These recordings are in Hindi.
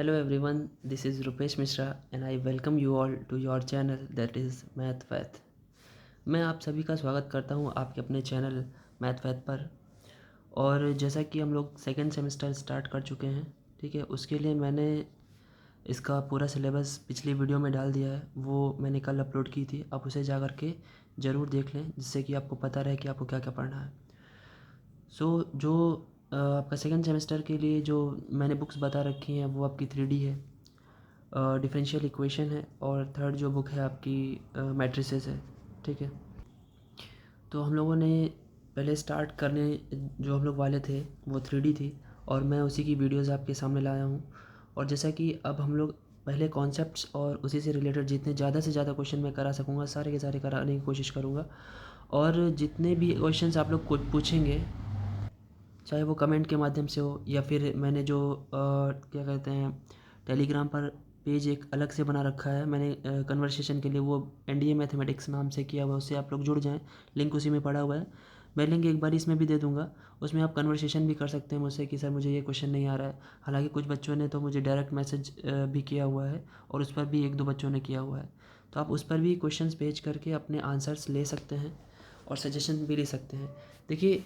Hello everyone, this is Rupesh Mishra and I welcome you all to your channel that is Math Faith। मैं आप सभी का स्वागत करता हूं आपके अपने चैनल मैथ फैथ पर। और जैसा कि हम लोग सेकेंड सेमेस्टर स्टार्ट कर चुके हैं, ठीक है, उसके लिए मैंने इसका पूरा सिलेबस पिछली वीडियो में डाल दिया है। वो मैंने कल अपलोड की थी, आप उसे जा कर के ज़रूर देख लें जिससे कि आपको पता रहे कि आपको क्या क्या पढ़ना है। जो आपका सेकेंड सेमेस्टर के लिए जो मैंने बुक्स बता रखी हैं वो आपकी 3D है, डिफरेंशियल इक्वेशन है, और थर्ड जो बुक है आपकी मैट्रिसेस है, ठीक है। तो हम लोगों ने पहले स्टार्ट करने जो हम लोग वाले थे वो 3D थी, और मैं उसी की वीडियोस आपके सामने लाया हूँ। और जैसा कि अब हम लोग पहले कॉन्सेप्ट्स और उसी से रिलेटेड जितने ज़्यादा से ज़्यादा क्वेश्चन मैं करा सकूँगा सारे के सारे कराने की कोशिश करूँगा। और जितने भी क्वेश्चंस आप लोग पूछेंगे, चाहे वो कमेंट के माध्यम से हो या फिर मैंने जो क्या कहते हैं टेलीग्राम पर पेज एक अलग से बना रखा है मैंने कन्वर्सेशन के लिए, वो NDA मैथमेटिक्स नाम से किया हुआ है, उससे आप लोग जुड़ जाएं। लिंक उसी में पड़ा हुआ है, मैं लिंक एक बार इसमें भी दे दूंगा। उसमें आप कन्वर्सेशन भी कर सकते हैं मुझसे कि सर मुझे ये क्वेश्चन नहीं आ रहा है। हालांकि कुछ बच्चों ने तो मुझे डायरेक्ट मैसेज भी किया हुआ है और उस पर भी एक दो बच्चों ने किया हुआ है, तो आप उस पर भी क्वेश्चन भेज करके अपने आंसर्स ले सकते हैं और सजेशन भी ले सकते हैं। देखिए,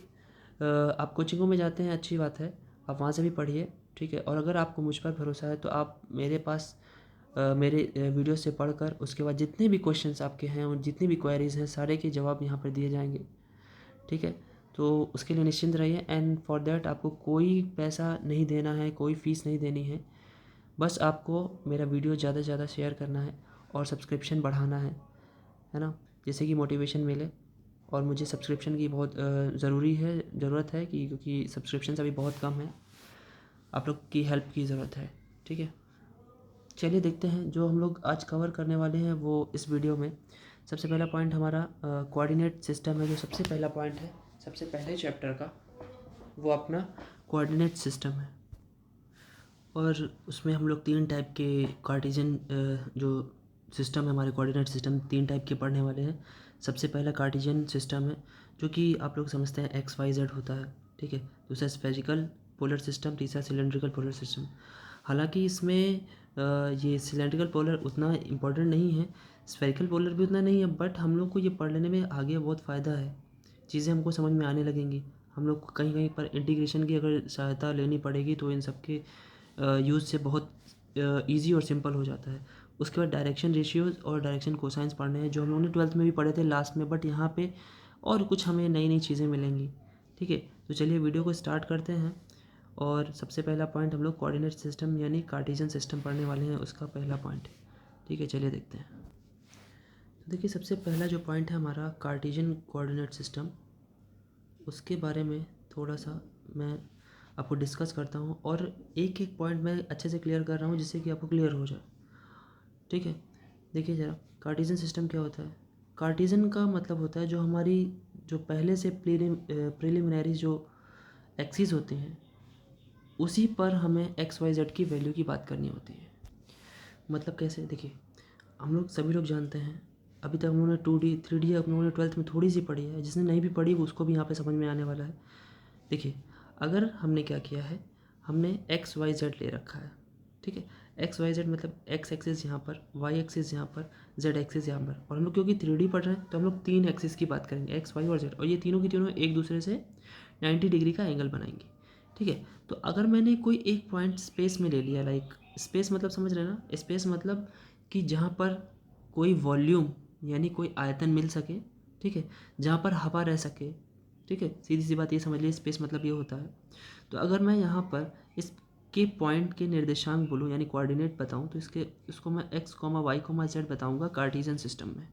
आप कोचिंगों में जाते हैं, अच्छी बात है, आप वहाँ से भी पढ़िए, ठीक है। और अगर आपको मुझ पर भरोसा है तो आप मेरे पास मेरे वीडियो से पढ़कर उसके बाद जितने भी क्वेश्चंस आपके हैं और जितनी भी क्वेरीज़ हैं सारे के जवाब यहाँ पर दिए जाएंगे, ठीक है। तो उसके लिए निश्चिंत रहिए, एंड फॉर देट आपको कोई पैसा नहीं देना है, कोई फ़ीस नहीं देनी है। बस आपको मेरा वीडियो ज़्यादा से ज़्यादा शेयर करना है और सब्सक्रिप्शन बढ़ाना है ना, जिससे कि मोटिवेशन मिले। और मुझे सब्सक्रिप्शन की बहुत ज़रूरत है क्योंकि सब्सक्रिप्शन अभी बहुत कम है, आप लोग की हेल्प की ज़रूरत है, ठीक है। चलिए देखते हैं जो हम लोग आज कवर करने वाले हैं वो इस वीडियो में। सबसे पहला पॉइंट हमारा कोऑर्डिनेट सिस्टम है। जो सबसे पहला पॉइंट है सबसे पहले चैप्टर का, वो अपना कोऑर्डिनेट सिस्टम है। और उसमें हम लोग तीन टाइप के कार्टेशियन जो सिस्टम है, हमारे कोऑर्डिनेट सिस्टम तीन टाइप के पढ़ने वाले हैं। सबसे पहला कार्टेशियन सिस्टम है जो कि आप लोग समझते हैं XYZ होता है, ठीक है। दूसरा स्फेरिकल पोलर सिस्टम, तीसरा सिलेंड्रिकल पोलर सिस्टम। हालांकि इसमें ये सिलेंड्रिकल पोलर उतना इम्पोर्टेंट नहीं है, स्फेरिकल पोलर भी उतना नहीं है, बट हम लोग को ये पढ़ लेने में आगे बहुत फ़ायदा है, चीज़ें हमको समझ में आने लगेंगी। हम लोग को कहीं कहीं पर इंटीग्रेशन की अगर सहायता लेनी पड़ेगी तो इन सब के यूज़ से बहुत ईजी और सिंपल हो जाता है। उसके बाद डायरेक्शन रेशियोज़ और डायरेक्शन कोसाइंस पढ़ने हैं, जो हम लोगों ने 12th में भी पढ़े थे लास्ट में, बट यहाँ पे और कुछ हमें नई नई चीज़ें मिलेंगी, ठीक है। तो चलिए वीडियो को स्टार्ट करते हैं। और सबसे पहला पॉइंट हम लोग कोऑर्डिनेट सिस्टम यानी कार्टेशियन सिस्टम पढ़ने वाले हैं, उसका पहला पॉइंट, ठीक है। चलिए देखते हैं। तो देखिए, सबसे पहला जो पॉइंट है हमारा कार्टेशियन कोऑर्डिनेट सिस्टम, उसके बारे में थोड़ा सा मैं आपको डिस्कस करता हूँ और एक एक पॉइंट मैं अच्छे से क्लियर कर रहा हूँ जिससे कि आपको क्लियर हो जाए, ठीक है। देखिए ज़रा, कार्टेशियन सिस्टम क्या होता है। कार्टेशियन का मतलब होता है जो हमारी जो पहले से प्रीलिमिनरी जो एक्सिस होते हैं उसी पर हमें XYZ की वैल्यू की बात करनी होती है। मतलब कैसे, देखिए, हम लोग सभी लोग जानते हैं, अभी तक हम लोगों ने 2D 3D हम लोगों ने 12th में थोड़ी सी पढ़ी है, जिसने नहीं भी पढ़ी उसको भी यहाँ पे समझ में आने वाला है। देखिए, अगर हमने क्या किया है, हमने XYZ ले रखा है, ठीक है। XYZ मतलब X एक्सिस यहाँ पर, Y एक्सिस यहाँ पर, Z एक्सिस यहाँ पर, और हम लोग क्योंकि 3D पढ़ रहे हैं तो हम लोग तीन एक्सिस की बात करेंगे, X Y और Z, और ये तीनों की तीनों एक दूसरे से 90 डिग्री का एंगल बनाएंगे, ठीक है। तो अगर मैंने कोई एक पॉइंट स्पेस में ले लिया, लाइक स्पेस मतलब समझ रहे हैं ना, स्पेस मतलब कि जहाँ पर कोई वॉल्यूम यानी कोई आयतन मिल सके, ठीक है, जहाँ पर हवा रह सके, ठीक है। सीधी सी बात ये समझ लीजिए, स्पेस मतलब ये होता है। तो अगर मैं यहाँ पर इसके पॉइंट के निर्देशांक बोलूँ यानी कोऑर्डिनेट बताऊँ तो इसको मैं X, Y, Z बताऊँगा कार्टेशियन सिस्टम में।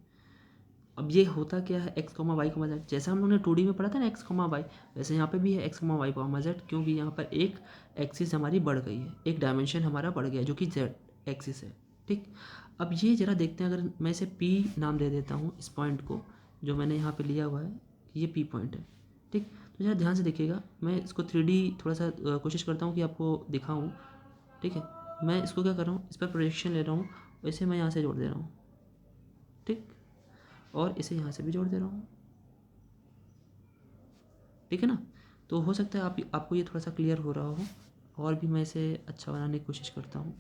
अब ये होता क्या है, X, Y, Z, जैसा हम लोगों ने 2D में पढ़ा था ना X, Y, वैसे यहाँ पे भी है X, Y, Z, क्योंकि यहाँ पर एक एक्सिस हमारी बढ़ गई है, एक डायमेंशन हमारा बढ़ गया जो कि Z एक्सिस है, ठीक। अब ये ज़रा देखते हैं, अगर मैं इसे P नाम दे देता हूँ इस पॉइंट को जो मैंने यहाँ पे लिया हुआ है, ये P पॉइंट है, ठीक। तो ज़रा ध्यान से देखिएगा, मैं इसको 3D थोड़ा सा कोशिश करता हूँ कि आपको दिखाऊँ, ठीक है। मैं इसको क्या कर रहा हूँ, इस पर प्रोजेक्शन ले रहा हूँ, वैसे मैं यहाँ से जोड़ दे रहा हूँ, ठीक, और इसे यहाँ से भी जोड़ दे रहा हूँ, ठीक है ना। तो हो सकता है आपको ये थोड़ा सा क्लियर हो रहा हो, और भी मैं इसे अच्छा बनाने की कोशिश करता हूँ।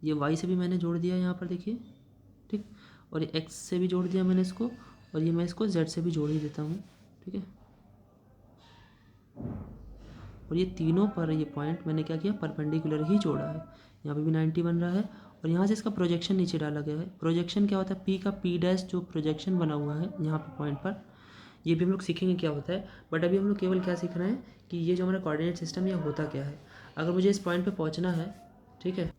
ये वाई से भी मैंने जोड़ दिया यहाँ पर देखिए, ठीक। और ये एक्स से भी जोड़ दिया मैंने इसको, और ये मैं इसको जेड से भी जोड़ ही देता हूँ, ठीक है। और ये तीनों पर ये पॉइंट मैंने क्या किया, परपेंडिकुलर ही जोड़ा है। यहाँ पे भी 90 बन रहा है, और यहाँ से इसका प्रोजेक्शन नीचे डाला गया है। प्रोजेक्शन क्या होता है, पी का पी डैश जो प्रोजेक्शन बना हुआ है यहाँ पे पॉइंट पर, ये भी हम लोग सीखेंगे क्या होता है। बट अभी हम लोग केवल क्या सीख रहे हैं कि ये जो हमारा कोऑर्डिनेट सिस्टम ये होता क्या है। अगर मुझे इस पॉइंट पे पहुँचना है, ठीक है,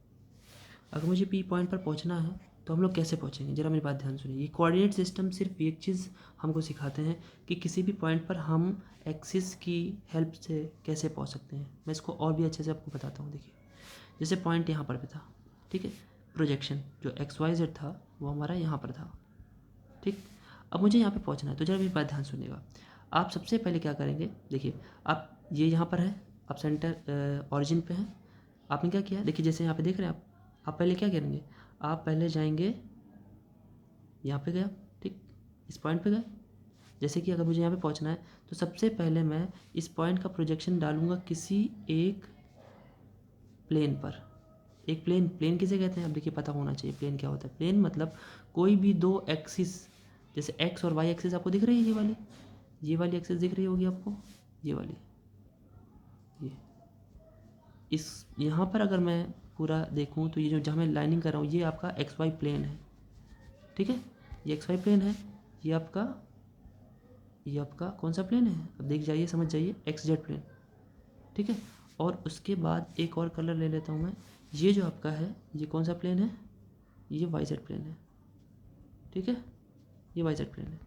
अगर मुझे पी पॉइंट पर पहुंचना है तो हम लोग कैसे पहुंचेंगे, जरा मेरी बात ध्यान सुनिए। ये कोऑर्डिनेट सिस्टम सिर्फ एक चीज़ हमको सिखाते हैं कि किसी भी पॉइंट पर हम एक्सिस की हेल्प से कैसे पहुंच सकते हैं। मैं इसको और भी अच्छे से आपको बताता हूँ। देखिए, जैसे पॉइंट यहाँ पर भी था, ठीक है, प्रोजेक्शन जो एक्स वाई जेड था वो हमारा यहाँ पर था, ठीक। अब मुझे यहाँ पे पहुँचना है, तो जरा मेरी बात ध्यान सुनिएगा। आप सबसे पहले क्या करेंगे, देखिए आप ये यहाँ पर है, आप सेंटर ऑरिजिन पे हैं। आपने क्या किया, देखिए जैसे यहाँ पे देख रहे हैं आप पहले क्या करेंगे, आप पहले जाएंगे यहाँ पे गया, ठीक, इस पॉइंट पे गए। जैसे कि अगर मुझे यहाँ पे पहुँचना है तो सबसे पहले मैं इस पॉइंट का प्रोजेक्शन डालूंगा किसी एक प्लेन पर। एक प्लेन किसे कहते हैं, अब देखिए पता होना चाहिए प्लेन क्या होता है। प्लेन मतलब कोई भी दो एक्सिस, जैसे एक्स और वाई एक्सिस आपको दिख रही है, ये वाली एक्सिस दिख रही होगी आपको, ये वाली, ये इस यहाँ पर अगर मैं पूरा देखूँ तो ये जो जहाँ मैं लाइनिंग कर रहा हूँ ये आपका एक्स वाई प्लेन है, ठीक है। ये एक्स वाई प्लेन है, ये आपका कौन सा प्लेन है, अब देख जाइए समझ जाइए, एक्स जेड प्लेन, ठीक है। और उसके बाद एक और कलर ले लेता हूँ मैं, ये जो आपका है ये कौन सा प्लेन है, ये वाई जेड प्लेन है, ठीक है, ये वाई जेड प्लेन है।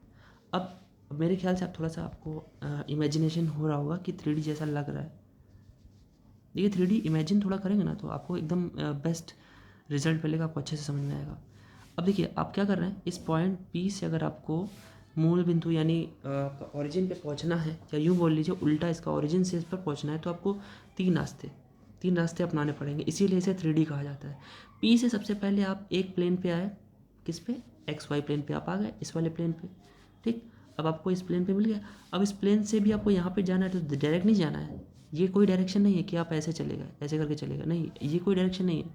अब मेरे ख्याल से आप थोड़ा सा आपको इमेजिनेशन हो रहा होगा कि 3D जैसा लग रहा है। देखिए 3D इमेजिन थोड़ा करेंगे ना तो आपको एकदम बेस्ट रिजल्ट मिलेगा, आपको अच्छे से समझ में आएगा। अब देखिए आप क्या कर रहे हैं, इस पॉइंट पी से अगर आपको मूल बिंदु यानी आपका ओरिजिन पे पहुंचना है, या यूँ बोल लीजिए उल्टा इसका ओरिजिन से इस पर पहुंचना है, तो आपको तीन रास्ते अपनाने पड़ेंगे, इसीलिए इसे 3D कहा जाता है। पी से सबसे पहले आप एक प्लेन पे आए, किस पे, एक्स वाई प्लेन पे आप आ गए, इस वाले प्लेन पे, ठीक। अब आपको इस प्लेन पे मिल गया। अब इस प्लेन से भी आपको यहाँ पे जाना है तो डायरेक्ट नहीं जाना है, ये कोई डायरेक्शन नहीं है कि आप ऐसे चले गए, ऐसे करके चले गए, नहीं, ये कोई डायरेक्शन नहीं है,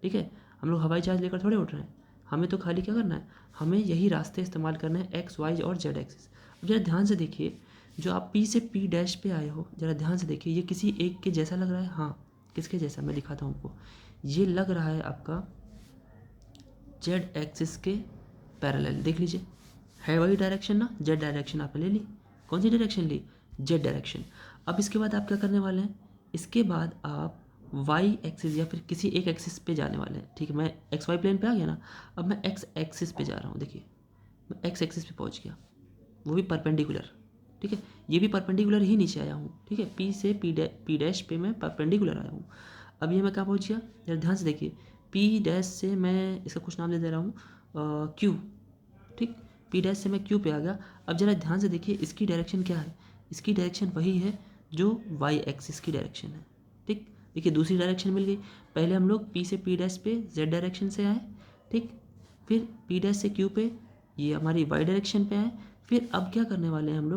ठीक है। हम लोग हवाई जहाज़ लेकर थोड़े उठ रहे हैं, हमें तो खाली क्या करना है, हमें यही रास्ते इस्तेमाल करना है, एक्स वाई और जेड एक्सिस। अब जरा ध्यान से देखिए, जो आप पी से पी डैश पे आए हो, जरा ध्यान से देखिए, ये किसी एक के जैसा लग रहा है, हाँ, किसके जैसा, मैं दिखाता हूँ आपको। ये लग रहा है आपका जेड एक्सिस के पैरेलल, देख लीजिए, है वही डायरेक्शन ना, जेड डायरेक्शन आपने ले ली। कौन सी डायरेक्शन ली, जेड डायरेक्शन। अब इसके बाद आप क्या करने वाले हैं, इसके बाद आप वाई एक्सिस या फिर किसी एक एक्सिस पे जाने वाले हैं, ठीक है। मैं एक्स वाई प्लेन पे आ गया ना, अब मैं एक्स एक्सिस पे जा रहा हूँ, देखिए मैं एक्स एक्सिस पे पहुँच गया, वो भी परपेंडिकुलर, ठीक है। ये भी परपेंडिकुलर ही नीचे आया हूँ, ठीक है, पी से पी डैश पे मैं परपेंडिकुलर आया हूँ। अब ये मैं कहाँ पहुँच गया, जरा ध्यान से देखिए, पी डैश से मैं इसका कुछ नाम दे दे रहा हूँ क्यू, ठीक, पी डैश से मैं क्यू पे आ गया। अब जरा ध्यान से देखिए, इसकी डायरेक्शन क्या है, इसकी डायरेक्शन वही है जो वाई एक्सिस की डायरेक्शन है, ठीक। देखिए दूसरी डायरेक्शन मिल गई, पहले हम लोग पी से पी डैश पे जेड डायरेक्शन से आए, ठीक, फिर पी डैश से क्यू पे, ये हमारी वाई डायरेक्शन पे आए, फिर अब क्या करने वाले हैं हम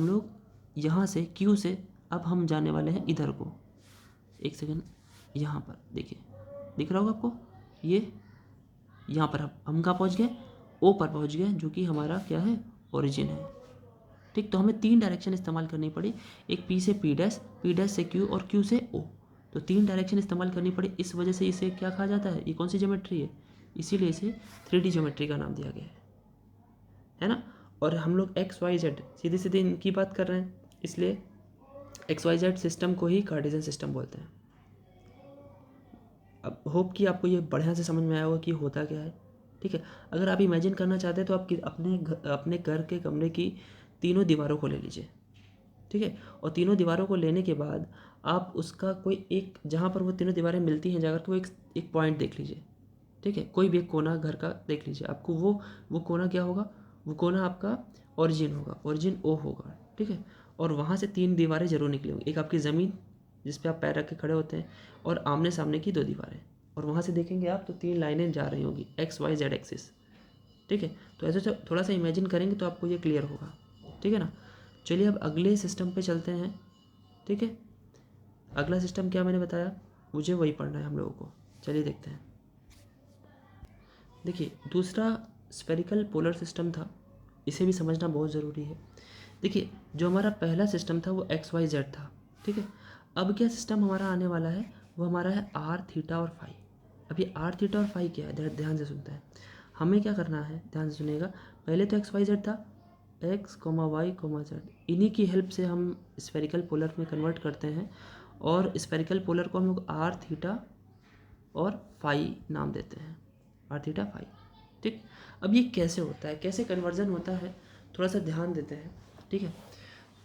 लोग यहाँ से क्यू से अब हम जाने वाले हैं इधर को, एक सेकेंड, यहाँ पर देखिए, दिख रहा होगा आपको, ये यहाँ पर हम कहाँ पहुँच गए, ओ पर पहुँच गए, जो कि हमारा क्या है, ओरिजिन है, ठीक। तो हमें तीन डायरेक्शन इस्तेमाल करनी पड़ी, एक पी से पी डैश से क्यू और क्यू से ओ, तो तीन डायरेक्शन इस्तेमाल करनी पड़ी। इस वजह से इसे क्या कहा जाता है, ये कौन सी ज्योमेट्री है, इसीलिए इसे 3D ज्योमेट्री का नाम दिया गया है ना। और हम लोग एक्स वाई जेड सीधे सीधे इनकी बात कर रहे हैं, इसलिए एक्स वाई जेड सिस्टम को ही कार्टेशियन सिस्टम बोलते हैं। अब होप कि आपको ये बढ़िया से समझ में आया होगा कि होता क्या है, ठीक है। अगर आप इमेजिन करना चाहते हैं तो आप अपने घर के कमरे की तीनों दीवारों को ले लीजिए, ठीक है। और तीनों दीवारों को लेने के बाद आप उसका कोई एक, जहाँ पर वो तीनों दीवारें मिलती हैं जाकर के वो एक पॉइंट देख लीजिए, ठीक है। कोई भी एक कोना घर का देख लीजिए, आपको वो कोना क्या होगा, वो कोना आपका ओरिजिन होगा, ओरिजिन ओ होगा, ठीक है। और वहाँ से तीन दीवारें जरूर निकली होंगी, एक आपकी ज़मीन जिस पे आप पैर रख के खड़े होते हैं, और आमने सामने की दो दीवारें, और वहाँ से देखेंगे आप तो तीन लाइनें जा रही होंगी, एक्स वाई जेड एक्सिस, ठीक है। तो ऐसे थोड़ा सा इमेजिन करेंगे तो आपको ये क्लियर होगा, ठीक है ना। चलिए अब अगले सिस्टम पे चलते हैं, ठीक है। अगला सिस्टम क्या मैंने बताया, मुझे वही पढ़ना है हम लोगों को, चलिए देखते हैं। देखिए दूसरा स्फेरिकल पोलर सिस्टम था, इसे भी समझना बहुत ज़रूरी है। देखिए जो हमारा पहला सिस्टम था वो एक्स वाई जेड था, ठीक है। अब क्या सिस्टम हमारा आने वाला है, वो हमारा है आर थीटा और फाई। अब ये आर थीटा और फाई क्या है, ध्यान से सुनते हैं। हमें क्या करना है, ध्यान से सुनिएगा। पहले तो एक्स वाई जेड था, X comma Y comma Z, इन्हीं की हेल्प से हम स्फेरिकल पोलर में कन्वर्ट करते हैं और स्फेरिकल पोलर को हम लोग आर थीटा और फाई नाम देते हैं, आर थीटा फाई, ठीक। अब ये कैसे होता है, कैसे कन्वर्जन होता है, थोड़ा सा ध्यान देते हैं, ठीक है।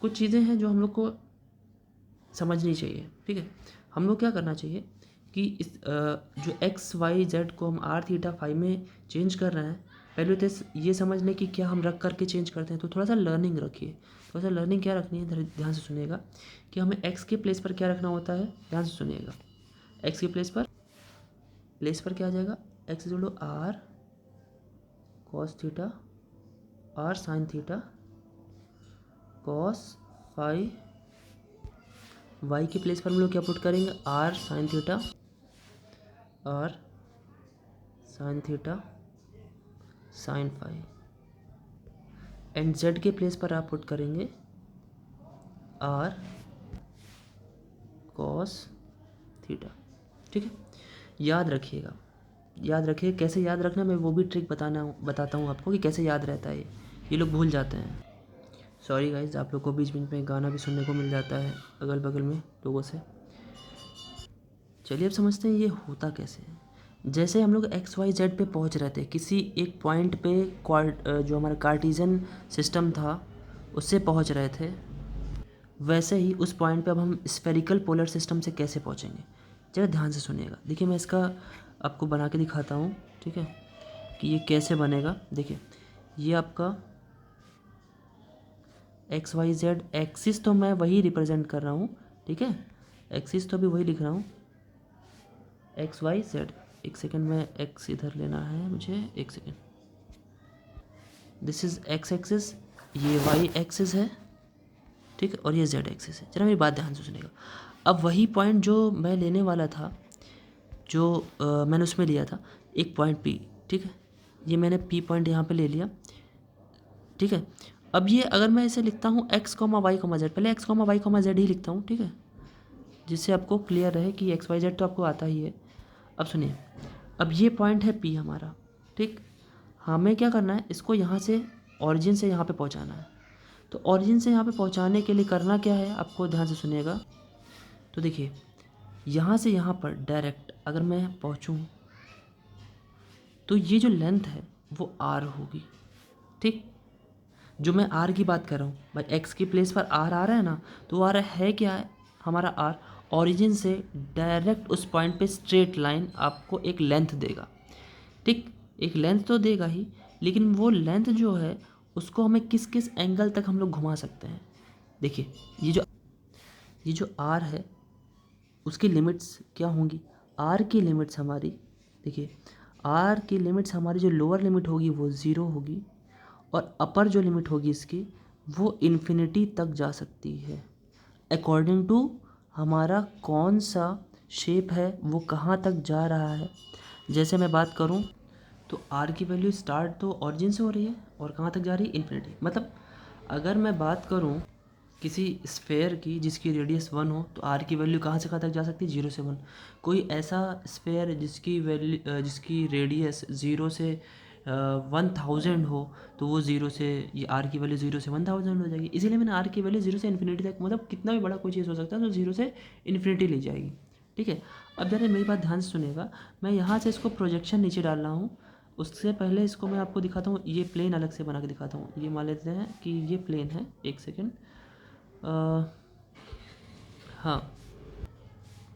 कुछ चीज़ें हैं जो हम लोग को समझनी चाहिए, ठीक है। हम लोग क्या करना चाहिए कि इस जो एक्स वाई जेड को हम आर थीटा फाई में चेंज कर रहे हैं, पहले तो ये समझ लें कि क्या हम रख करके चेंज करते हैं। तो थोड़ा सा लर्निंग रखिए, थोड़ा सा लर्निंग क्या रखनी है, ध्यान से सुनिएगा कि हमें एक्स के प्लेस पर क्या रखना होता है। ध्यान से सुनिएगा, एक्स के प्लेस पर क्या आ जाएगा, X equal to R cos theta, R sine theta, cos phi. Y के प्लेस पर हम लोग क्या पुट करेंगे, R sine theta, R sine theta sine phi. And Z के प्लेस पर आप पुट करेंगे आर कॉस थीटा, ठीक है। याद रखिएगा, याद रखिए। कैसे याद रखना, मैं वो भी ट्रिक बताता हूँ आपको कि कैसे याद रहता है। ये लोग भूल जाते हैं। सॉरी गाइज, आप लोग को बीच बीच में गाना भी सुनने को मिल जाता है अगल बगल में लोगों से। चलिए अब समझते हैं ये होता कैसे है। जैसे हम लोग एक्स वाई जेड पे पहुंच रहे थे, किसी एक पॉइंट पे जो हमारा कार्टिजन सिस्टम था उससे पहुंच रहे थे, वैसे ही उस पॉइंट पे अब हम स्फेरिकल पोलर सिस्टम से कैसे पहुंचेंगे। जरा ध्यान से सुनिएगा। देखिए मैं इसका आपको बना के दिखाता हूँ, ठीक है, कि ये कैसे बनेगा। देखिए ये आपका एक्स वाई जेड एक्सिस तो मैं वही रिप्रेजेंट कर रहा हूँ, ठीक है, एक्सिस तो भी वही लिख रहा हूँ, एक्स वाई जेड। एक सेकेंड में एक्स इधर लेना है मुझे, एक second. This is x axis, ये वाई एक्सिस है, ठीक है, और ये जेड एक्सिस है। जरा मेरी बात ध्यान से सुनिएगा। अब वही पॉइंट जो मैं लेने वाला था, जो मैंने उसमें लिया था एक पॉइंट पी, ठीक है, ये मैंने पी पॉइंट यहाँ पे ले लिया, ठीक है। अब ये अगर मैं इसे लिखता हूँ x comma y comma z, पहले x comma y comma z ही लिखता हूँ, ठीक है, जिससे आपको क्लियर रहे कि एक्स वाई जेड तो आपको आता ही है। अब सुनिए, अब ये पॉइंट है पी हमारा, ठीक। हमें क्या करना है, इसको यहाँ से ऑरिजिन से यहाँ पे पहुँचाना है। तो ऑरिजिन से यहाँ पे पहुँचाने के लिए करना क्या है, आपको ध्यान से सुनिएगा। तो देखिए यहाँ से यहाँ पर डायरेक्ट अगर मैं पहुँचूँ तो ये जो लेंथ है वो आर होगी, ठीक। जो मैं आर की बात कर रहा हूँ भाई, एक्स की प्लेस पर आर आ रहा है ना, तो वो आ रहा है क्या है हमारा आर, ऑरिजिन से डायरेक्ट उस पॉइंट पे स्ट्रेट लाइन आपको एक लेंथ देगा, ठीक। एक लेंथ तो देगा ही, लेकिन वो लेंथ जो है उसको हमें किस किस एंगल तक हम लोग घुमा सकते हैं। देखिए ये जो आर है उसकी लिमिट्स क्या होंगी, आर की लिमिट्स हमारी, देखिए आर की लिमिट्स हमारी जो लोअर लिमिट होगी वो ज़ीरो होगी, और अपर जो लिमिट होगी इसकी वो इन्फिनिटी तक जा सकती है, अकॉर्डिंग टू हमारा कौन सा शेप है वो कहाँ तक जा रहा है। जैसे मैं बात करूँ तो आर की वैल्यू स्टार्ट तो ऑरिजिन से हो रही है और कहाँ तक जा रही है, इन्फिनिटी। मतलब अगर मैं बात करूँ किसी स्फेयर की जिसकी रेडियस 1 हो, तो आर की वैल्यू कहाँ से कहाँ तक जा सकती है, 0 से 1। कोई ऐसा स्फेयर जिसकी रेडियस 0 से 1000 हो, तो वो 0 से, ये आर की वैल्यू 0 से 1000 हो जाएगी। इसीलिए मैंने आर की वैल्यू 0 से इन्फिनिटी तक, मतलब कितना भी बड़ा कोई चीज़ हो सकता है तो 0 से इन्फिनिटी ले जाएगी, ठीक है। अब जरा मेरी बात ध्यान से सुनेगा, मैं यहाँ से इसको प्रोजेक्शन नीचे डाल रहा हूँ। उससे पहले इसको मैं आपको दिखाता हूँ, ये प्लेन अलग से बना के दिखाता हूँ। ये मान लेते हैं कि ये प्लेन है, एक सेकेंड। हाँ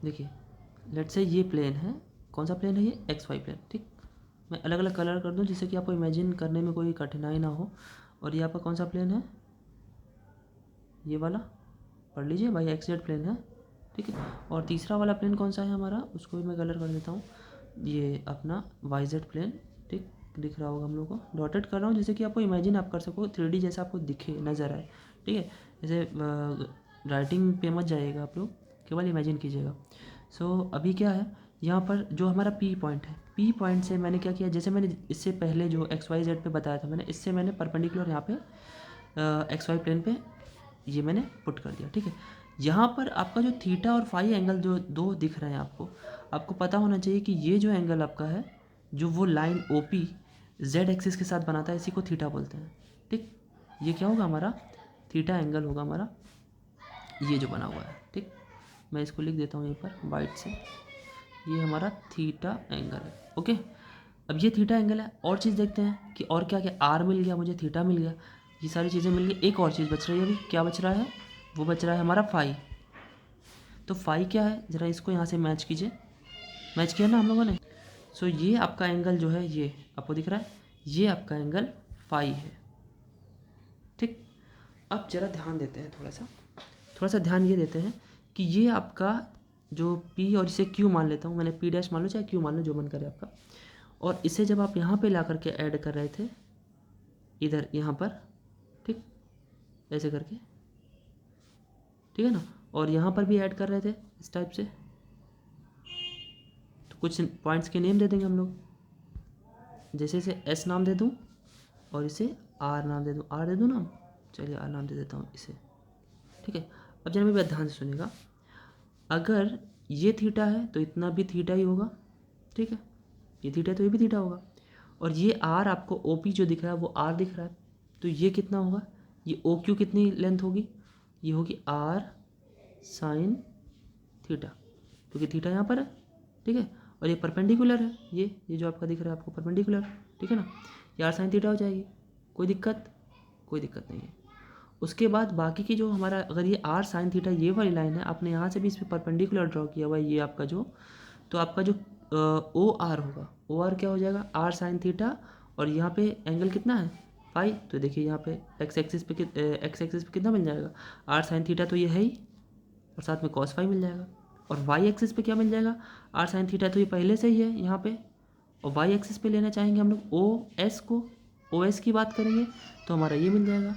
देखिए, लेट से ये प्लेन है, कौन सा प्लेन है ये, एक्स वाई प्लेन, ठीक। मैं अलग अलग कलर कर दूँ जिससे कि आपको इमेजिन करने में कोई कठिनाई ना हो। और ये आपका कौन सा प्लेन है, ये वाला पढ़ लीजिए भाई, एक्स जेड प्लेन है, ठीक है। और तीसरा वाला प्लेन कौन सा है हमारा, उसको भी मैं कलर कर देता हूँ, ये अपना वाई जेड प्लेन, ठीक। दिख रहा होगा हम लोग को, डॉटेड कर रहा हूँ जिससे कि आपको इमेजिन आप कर सको, 3D जैसा आपको दिखे, नज़र आए, ठीक है। जैसे राइटिंग पे मत जाइएगा आप लोग, केवल इमेजिन कीजिएगा। सो अभी क्या है, यहाँ पर जो हमारा पी पॉइंट है, पी पॉइंट से मैंने क्या किया, जैसे मैंने इससे पहले जो एक्स वाई जेड पे बताया था मैंने, इससे मैंने परपेंडिकुलर यहाँ पे एक्स वाई प्लेन पे ये मैंने पुट कर दिया। ठीक है, यहाँ पर आपका जो थीटा और फाई एंगल जो दो दिख रहे हैं आपको, आपको पता होना चाहिए कि ये जो एंगल आपका है, जो वो line O P Z axis के साथ बनाता है, इसी को थीटा बोलते हैं। ठीक, ये क्या होगा हमारा थीटा एंगल होगा हमारा, ये जो बना हुआ है। ठीक, मैं इसको लिख देता हूँ यहीं पर वाइट से, ये हमारा थीटा एंगल है। ओके, अब ये थीटा एंगल है। और चीज़ देखते हैं कि और क्या क्या, आर मिल गया मुझे, थीटा मिल गया, ये सारी चीज़ें मिल गई। एक और चीज़ बच रही है अभी, क्या बच रहा है, वो बच रहा है हमारा फाई। तो फाई क्या है, ज़रा इसको यहाँ से मैच कीजिए, मैच किया ना हम लोगों ने। सो ये आपका एंगल जो है, ये आपको दिख रहा है, ये आपका एंगल फाई है। ठीक, अब ज़रा ध्यान देते हैं, थोड़ा सा ध्यान ये देते हैं कि ये आपका जो P, और इसे Q मान लेता हूँ मैंने, P डैश मान लो चाहे Q मान लो, जो मन करे आपका। और इसे जब आप यहाँ पे ला करके ऐड कर रहे थे इधर यहाँ पर, ठीक, ऐसे करके, ठीक है ना, और यहाँ पर भी ऐड कर रहे थे इस टाइप से, तो कुछ पॉइंट्स के नेम दे देंगे हम लोग, जैसे इसे S नाम दे दूँ और इसे R नाम दे दूँ, R दे दूँ नाम, चलिए R नाम दे देता हूँ इसे। ठीक है, अब जरा मेरी बात ध्यान से सुनिएगा, अगर ये थीटा है तो इतना भी थीटा ही होगा। ठीक है, ये थीटा है तो ये भी थीटा होगा। और ये आर आपको ओ पी जो दिख रहा है वो आर दिख रहा है, तो ये कितना होगा, ये ओ क्यू कितनी लेंथ होगी, ये होगी आर साइन थीटा, क्योंकि थीटा यहाँ पर है। ठीक है, और ये परपेंडिकुलर है, ये जो आपका दिख रहा है आपको परपेंडिकुलर। ठीक है ना, ये आर साइन थीटा हो जाएगी, कोई दिक्कत नहीं है। उसके बाद बाकी की जो हमारा, अगर ये आर साइन थीटा ये वाली लाइन है, आपने यहाँ से भी इस पर परपेंडिकुलर ड्रॉ किया हुआ है, ये आपका जो, तो आपका जो ओ आर होगा, ओ आर क्या हो जाएगा, आर साइन थीटा, और यहाँ पे एंगल कितना है फाई, तो देखिए यहाँ पे एक्स एक्सिस पे कितना मिल जाएगा, आर साइन थीटा तो ये है ही, और साथ में कॉस फाई मिल जाएगा। और वाई एक्सिस पे क्या मिल जाएगा, आर साइन थीटा तो ये पहले से ही है यहाँ पे, और वाई एक्सिस पे लेना चाहेंगे हम लोग ओ एस को, ओ एस की बात करेंगे तो हमारा ये मिल जाएगा।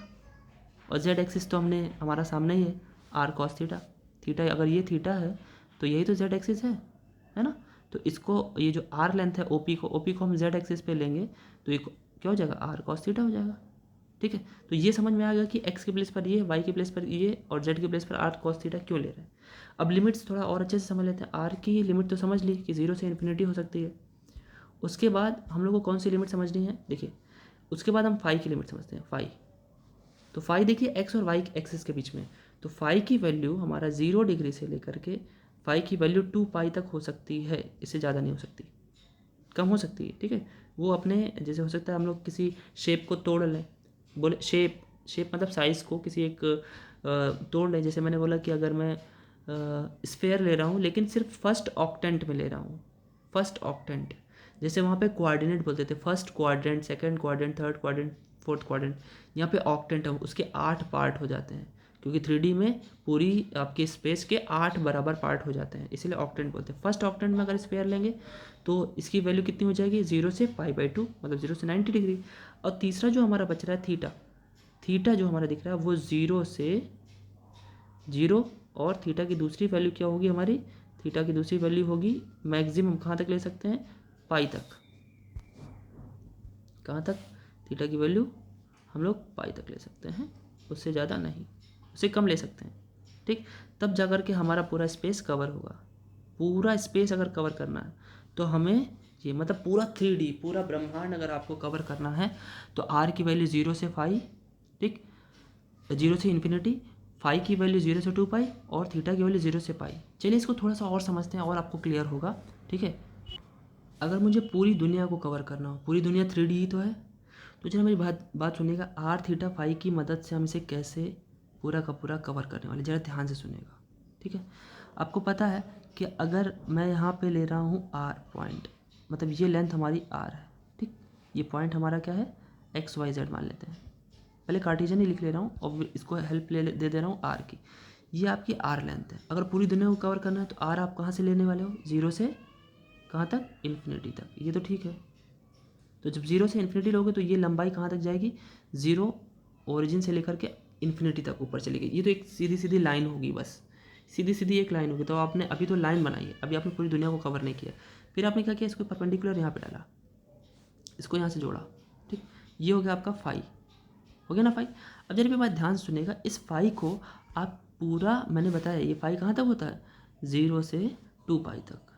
और जेड एक्सिस तो हमने हमारा सामने ही है, आर कॉस थीटा, थीटा अगर ये थीटा है तो यही तो जेड एक्सिस है ना। तो इसको, ये जो आर लेंथ है ओपी को हम जेड एक्सिस पे लेंगे तो ये क्या हो जाएगा, आर कॉस थीटा हो जाएगा। ठीक है, तो ये समझ में आ गया कि एक्स के प्लेस पर ये, वाई के प्लेस पर ये, और जेड के प्लेस पर आर कॉस थीटा क्यों ले रहे हैं। अब लिमिट्स थोड़ा और अच्छे से समझ लेते हैं। आर की लिमिट तो समझ ली कि 0 से इन्फिनिटी हो सकती है। उसके बाद हम लोग को कौन सी लिमिट समझनी है, देखिए उसके बाद हम फाई की लिमिट समझते हैं। फाई, तो फाई देखिए एक्स और वाई एक्सिस के बीच में, तो फाई की वैल्यू हमारा 0 डिग्री से लेकर के फाई की वैल्यू 2 पाई तक हो सकती है, इससे ज़्यादा नहीं हो सकती, कम हो सकती है। ठीक है, वो अपने जैसे हो सकता है हम लोग किसी शेप को तोड़ लें, बोले शेप मतलब साइज़ को किसी एक तोड़ लें। जैसे मैंने बोला कि अगर मैं स्फेयर ले रहा हूँ लेकिन सिर्फ फर्स्ट ऑक्टेंट में ले रहा हूँ, फर्स्ट ऑक्टेंट, जैसे वहाँ पे कोऑर्डिनेट बोलते थे, first quadrant, second quadrant, third quadrant, fourth quadrant, यहाँ पे ऑक्टेंट है, उसके 8 पार्ट हो जाते हैं, क्योंकि 3D में पूरी आपके स्पेस के 8 बराबर पार्ट हो जाते हैं, इसलिए ऑक्टेंट बोलते हैं। फर्स्ट ऑक्टेंट में अगर स्फेयर लेंगे तो इसकी वैल्यू कितनी हो जाएगी, 0 से π/2, मतलब 0 से 90 डिग्री। और तीसरा जो हमारा बच रहा है थीटा जो हमारा दिख रहा है वो 0 से 0, और थीटा की दूसरी वैल्यू क्या होगी हमारी, थीटा की दूसरी वैल्यू होगी मैक्सिमम कहाँ तक ले सकते हैं, पाई तक। कहाँ तक, थीटा की वैल्यू हम लोग पाई तक ले सकते हैं, उससे ज़्यादा नहीं, उससे कम ले सकते हैं। ठीक, तब जा कर के हमारा पूरा स्पेस कवर होगा। पूरा स्पेस अगर कवर करना है तो हमें ये, मतलब पूरा 3D, पूरा ब्रह्मांड अगर आपको कवर करना है तो आर की वैल्यू 0 से फाई, ठीक, 0 से इन्फिनिटी, फाई की वैल्यू 0 से 2 पाई, और थीटा की वैल्यू 0 से पाई। चलिए इसको थोड़ा सा और समझते हैं और आपको क्लियर होगा। ठीक है, अगर मुझे पूरी दुनिया को कवर करना हो, पूरी दुनिया 3D ही तो है, तो चलिए मेरी बात सुनिएगा, आर थीटा फाई की मदद से हम इसे कैसे पूरा का पूरा कवर करने वाले, ज़रा ध्यान से सुनिएगा। ठीक है, आपको पता है कि अगर मैं यहाँ पे ले रहा हूँ आर पॉइंट, मतलब ये लेंथ हमारी आर है, ठीक, ये पॉइंट हमारा क्या है, एक्स वाई जेड मान लेते हैं, पहले कार्टेशियन ही लिख ले रहा हूँ और इसको हेल्प दे दे रहा हूँ आर की। ये आपकी आर लेंथ है। अगर पूरी दुनिया को कवर करना है तो आर आप कहाँ से लेने वाले हो, 0 से कहाँ तक, इन्फिनिटी तक, ये तो ठीक है। तो जब 0 से इन्फिनिटी लोगे तो ये लंबाई कहाँ तक जाएगी, 0 ओरिजिन से लेकर के इन्फिनिटी तक ऊपर चलेगी। ये तो एक सीधी सीधी लाइन होगी, बस सीधी सीधी एक लाइन होगी। तो आपने अभी तो लाइन बनाई है, अभी आपने पूरी दुनिया को कवर नहीं किया, फिर आपने क्या किया, इसको परपेंडिकुलर यहाँ पे डाला, इसको यहाँ से जोड़ा, ठीक, ये हो गया आपका फाई, हो गया ना फाई। अब जरा मेरी बात ध्यान सुनिएगा, इस फाई को आप पूरा, मैंने बताया ये फाई कहाँ तक होता है, 0 से 2 पाई तक,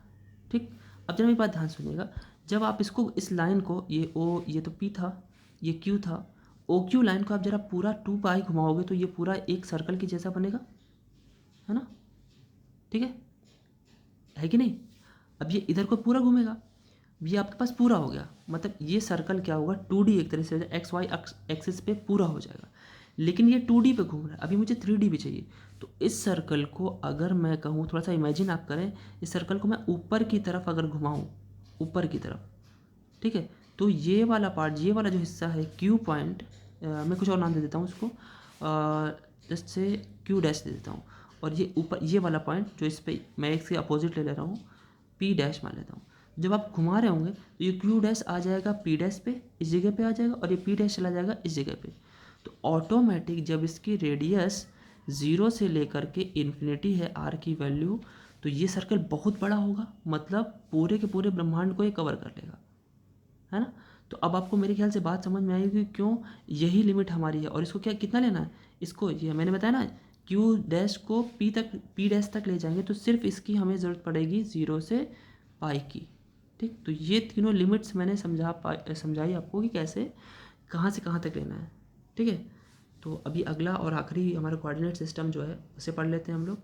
ठीक। अब जरा मेरी बात ध्यान सुनिएगा, जब आप इसको, इस लाइन को, ये ओ, ये तो पी था, ये क्यू था, ओ क्यू लाइन को आप जरा पूरा 2 पाई घुमाओगे तो ये पूरा एक सर्कल की जैसा बनेगा, है ना, ठीक है कि नहीं। अब ये इधर को पूरा घूमेगा, ये आपके पास पूरा हो गया, मतलब ये सर्कल क्या होगा, 2D एक तरह से एक्स वाई एक्सिस पे पूरा हो जाएगा। लेकिन ये 2D पे घूम रहा है, अभी मुझे 3D भी चाहिए। तो इस सर्कल को अगर मैं कहूँ, थोड़ा सा इमेजिन आप करें, इस सर्कल को मैं ऊपर की तरफ अगर घुमाऊँ, ऊपर की तरफ, ठीक है, तो ये वाला पार्ट, ये वाला जो हिस्सा है क्यू पॉइंट, मैं कुछ और नाम दे देता हूँ इसको, जस्ट से क्यू डैश दे देता हूँ, और ये ऊपर ये वाला पॉइंट जो इस पर मैं इसके अपोजिट ले रहा हूँ, पी डैश मान लेता हूँ। जब आप घुमा रहे होंगे तो ये क्यू डैश आ जाएगा पी डैश पे, इस जगह पे आ जाएगा, और ये पी डैश चला जाएगा इस जगह पे। तो ऑटोमेटिक जब इसकी रेडियस 0 से लेकर के इन्फिनिटी है आर की वैल्यू, तो ये सर्कल बहुत बड़ा होगा, मतलब पूरे के पूरे ब्रह्मांड को ये कवर कर लेगा, है ना। तो अब आपको मेरे ख्याल से बात समझ में आएगी कि क्यों यही लिमिट हमारी है, और इसको क्या कितना लेना है, इसको ये मैंने बताया ना, क्यू डैश को पी तक, पी डैश तक ले जाएंगे तो सिर्फ इसकी हमें ज़रूरत पड़ेगी 0 से पाई की, ठीक। तो ये तीनों लिमिट्स मैंने समझाई आपको कि कैसे कहाँ से कहाँ तक लेना है, ठीक है। तो अभी अगला और आखिरी हमारा कोऑर्डिनेट सिस्टम जो है उसे पढ़ लेते हैं हम लोग,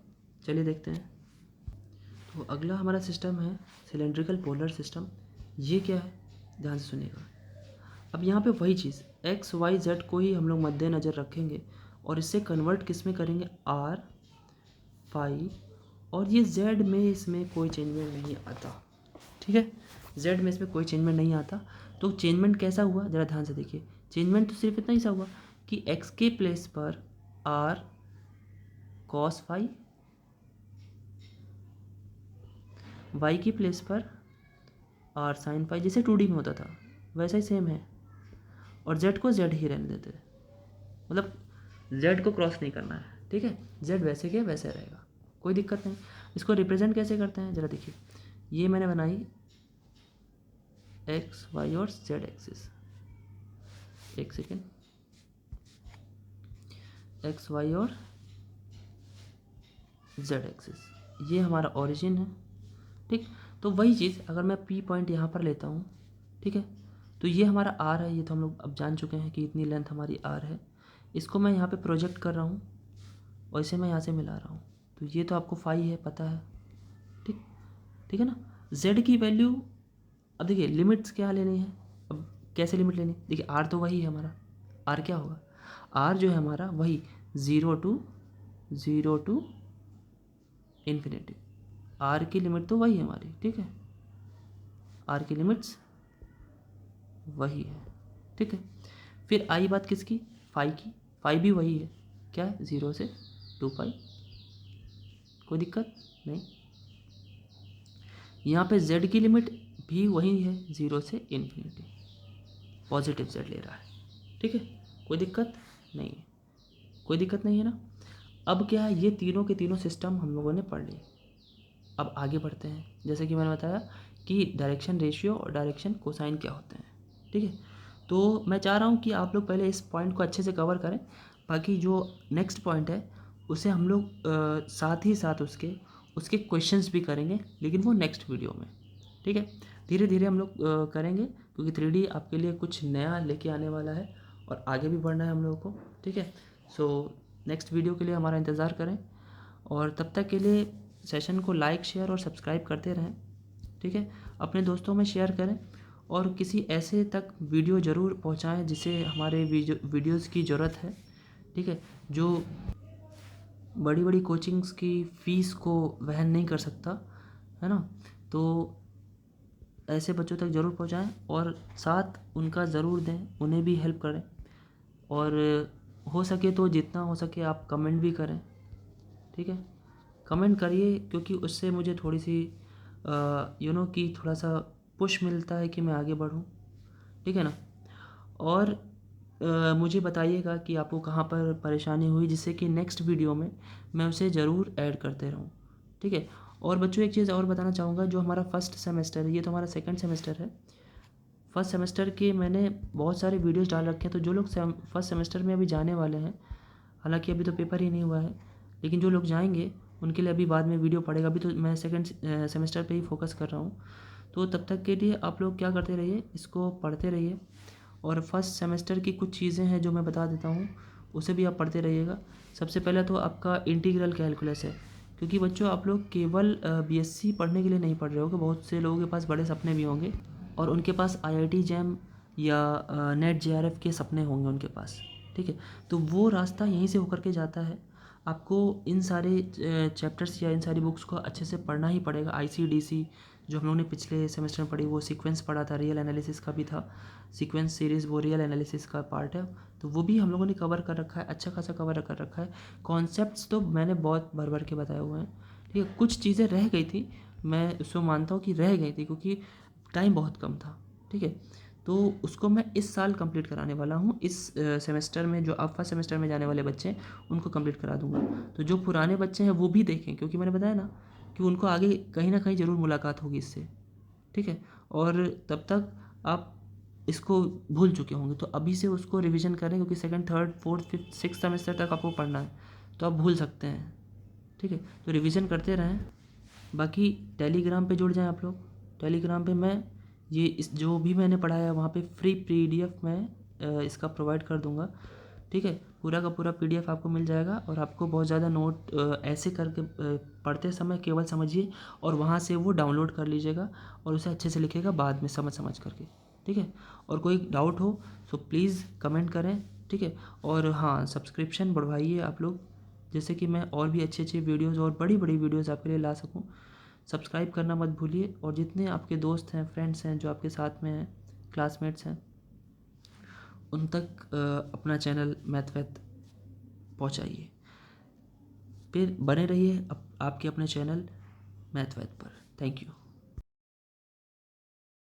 चलिए देखते हैं। तो अगला हमारा सिस्टम है सिलेंड्रिकल पोलर सिस्टम। ये क्या है, ध्यान से सुनिएगा। अब यहाँ पे वही चीज़ एक्स वाई जेड को ही हम लोग मद्देनज़र रखेंगे, और इससे कन्वर्ट किस में करेंगे, आर फाई, और ये जेड में इसमें कोई चेंजमेंट नहीं आता, ठीक है, जेड में इसमें कोई चेंजमेंट नहीं आता। तो चेंजमेंट कैसा हुआ, ज़रा ध्यान से देखिए। चेंजमेंट तो सिर्फ इतना ही सा हुआ कि एक्स के प्लेस पर आर कॉस फाई, वाई की प्लेस पर आर साइन फाई, जैसे 2D में होता था वैसा ही सेम है, और जेड को जेड ही रहने देते, मतलब जेड को क्रॉस नहीं करना है, ठीक है, जेड वैसे के वैसे रहेगा, कोई दिक्कत नहीं। इसको रिप्रेजेंट कैसे करते हैं, ज़रा देखिए। ये मैंने बनाई एक्स वाई और जेड एक्सिस, एक सेकेंड, एक्स वाई और जेड एक्सिस, ये हमारा ओरिजिन है, ठीक। तो वही चीज़ अगर मैं पी पॉइंट यहाँ पर लेता हूँ, ठीक है, तो ये हमारा आर है, ये तो हम लोग अब जान चुके हैं कि इतनी लेंथ हमारी आर है। इसको मैं यहाँ पे प्रोजेक्ट कर रहा हूँ और इसे मैं यहाँ से मिला रहा हूँ, तो ये तो आपको फाई है, पता है, ठीक, ठीक है ना। जेड की वैल्यू, अब देखिए लिमिट्स क्या लेनी है, अब कैसे लिमिट लेनी, देखिए आर तो वही है हमारा, आर क्या होगा, आर जो है हमारा वही 0 टू इन्फिनिटी, आर की लिमिट तो वही है हमारी, ठीक है, आर की लिमिट्स वही है, ठीक है। फिर आई बात किसकी, फाई की, फाई भी वही है, क्या है, 0 से 2 पाई, कोई दिक्कत नहीं। यहाँ पे जेड की लिमिट भी वही है, 0 से इन्फिनिटी, पॉजिटिव जेड ले रहा है, ठीक है, कोई दिक्कत नहीं है, कोई दिक्कत नहीं है ना। अब क्या है, ये तीनों के तीनों सिस्टम हम लोगों ने पढ़ लिए। अब आगे बढ़ते हैं, जैसे कि मैंने बताया कि डायरेक्शन रेशियो और डायरेक्शन कोसाइन क्या होते हैं, ठीक है। तो मैं चाह रहा हूँ कि आप लोग पहले इस पॉइंट को अच्छे से कवर करें, बाकी जो नेक्स्ट पॉइंट है उसे हम लोग साथ ही साथ उसके क्वेश्चंस भी करेंगे, लेकिन वो नेक्स्ट वीडियो में, ठीक है। धीरे धीरे हम लोग करेंगे, क्योंकि 3D आपके लिए कुछ नया लेके आने वाला है और आगे भी बढ़ना है हम लोगों को, ठीक है। सो नेक्स्ट वीडियो के लिए हमारा इंतज़ार करें, और तब तक के लिए सेशन को लाइक शेयर और सब्सक्राइब करते रहें, ठीक है। अपने दोस्तों में शेयर करें, और किसी ऐसे तक वीडियो ज़रूर पहुंचाएं जिसे हमारे वीडियोज़ की ज़रूरत है, ठीक है, जो बड़ी बड़ी कोचिंग्स की फ़ीस को वहन नहीं कर सकता, है ना। तो ऐसे बच्चों तक ज़रूर पहुंचाएं, और साथ उनका ज़रूर दें, उन्हें भी हेल्प करें, और हो सके तो जितना हो सके आप कमेंट भी करें, ठीक है, कमेंट करिए, क्योंकि उससे मुझे थोड़ी सी कि थोड़ा सा पुश मिलता है कि मैं आगे बढ़ूं, ठीक है ना। और मुझे बताइएगा कि आपको कहाँ पर परेशानी हुई, जिससे कि नेक्स्ट वीडियो में मैं उसे ज़रूर ऐड करते रहूं, ठीक है। और बच्चों एक चीज़ और बताना चाहूँगा, जो हमारा फर्स्ट सेमेस्टर है, ये तो हमारा सेकंड सेमेस्टर है। फर्स्ट सेमेस्टर के मैंने बहुत सारे वीडियोज़ डाल रखे हैं, तो जो लोग फर्स्ट सेमेस्टर में अभी जाने वाले हैं, हालाँकि अभी तो पेपर ही नहीं हुआ है, लेकिन जो लोग जाएँगे उनके लिए अभी बाद में वीडियो पड़ेगा। अभी तो मैं सेकंड सेमेस्टर पे ही फ़ोकस कर रहा हूँ। तो तब तक के लिए आप लोग क्या करते रहिए, इसको पढ़ते रहिए, और फर्स्ट सेमेस्टर की कुछ चीज़ें हैं जो मैं बता देता हूँ, उसे भी आप पढ़ते रहिएगा। सबसे पहले तो आपका इंटीग्रल कैलकुलस है, क्योंकि बच्चों आप लोग केवल बीएससी पढ़ने के लिए नहीं पढ़ रहे होगे, बहुत से लोगों के पास बड़े सपने भी होंगे और उनके पास आईआईटी जैम या नेट जेआरएफ के सपने होंगे उनके पास, ठीक है। तो वो रास्ता यहीं से होकर के जाता है। आपको इन सारे चैप्टर्स या इन सारी बुक्स को अच्छे से पढ़ना ही पड़ेगा। आईसीडीसी जो हम लोगों ने पिछले सेमेस्टर में पढ़ी, वो सीक्वेंस पढ़ा था, रियल एनालिसिस का भी था सीक्वेंस सीरीज़, वो रियल एनालिसिस का पार्ट है, तो वो भी हम लोगों ने कवर कर रखा है, अच्छा खासा कवर कर रखा है। कॉन्सेप्ट्स तो मैंने बहुत भर भर के बताए हुए हैं, ठीक है। कुछ चीज़ें रह गई थी, मैं उसको मानता हूँ कि रह गई थी, क्योंकि टाइम बहुत कम था, ठीक है। तो उसको मैं इस साल कंप्लीट कराने वाला हूँ। इस सेमेस्टर में जो अब फर्स्ट सेमेस्टर में जाने वाले बच्चे हैं उनको कंप्लीट करा दूंगा। तो जो पुराने बच्चे हैं वो भी देखें, क्योंकि मैंने बताया ना कि उनको आगे कहीं ना कहीं ज़रूर मुलाकात होगी इससे, ठीक है। और तब तक आप इसको भूल चुके होंगे, तो अभी से उसको रिवीजन करें, क्योंकि second third fourth fifth six semester तक आपको पढ़ना है, तो आप भूल सकते हैं, ठीक है। तो रिवीजन करते रहें। बाकी टेलीग्राम पे जुड़ जाएं आप लोग। टेलीग्राम पे मैं ये इस जो भी मैंने पढ़ाया वहाँ पे फ्री पीडीएफ मैं इसका प्रोवाइड कर दूँगा, ठीक है। पूरा का पूरा पीडीएफ आपको मिल जाएगा, और आपको बहुत ज़्यादा नोट ऐसे करके पढ़ते समय केवल समझिए, और वहाँ से वो डाउनलोड कर लीजिएगा और उसे अच्छे से लिखिएगा बाद में समझ समझ करके, ठीक है। और कोई डाउट हो तो प्लीज़ कमेंट करें, ठीक है। और हाँ, सब्सक्रिप्शन बढ़वाइए आप लोग, जैसे कि मैं और भी अच्छी अच्छी वीडियोज़ और बड़ी बड़ी वीडियोज़ आपके लिए ला सकूँ। सब्सक्राइब करना मत भूलिए, और जितने आपके दोस्त हैं, फ्रेंड्स हैं, जो आपके साथ में हैं, क्लासमेट्स हैं, उन तक अपना चैनल मैथवैथ पहुंचाइए। फिर बने रहिए आपके अपने चैनल मैथवैथ पर। Thank you.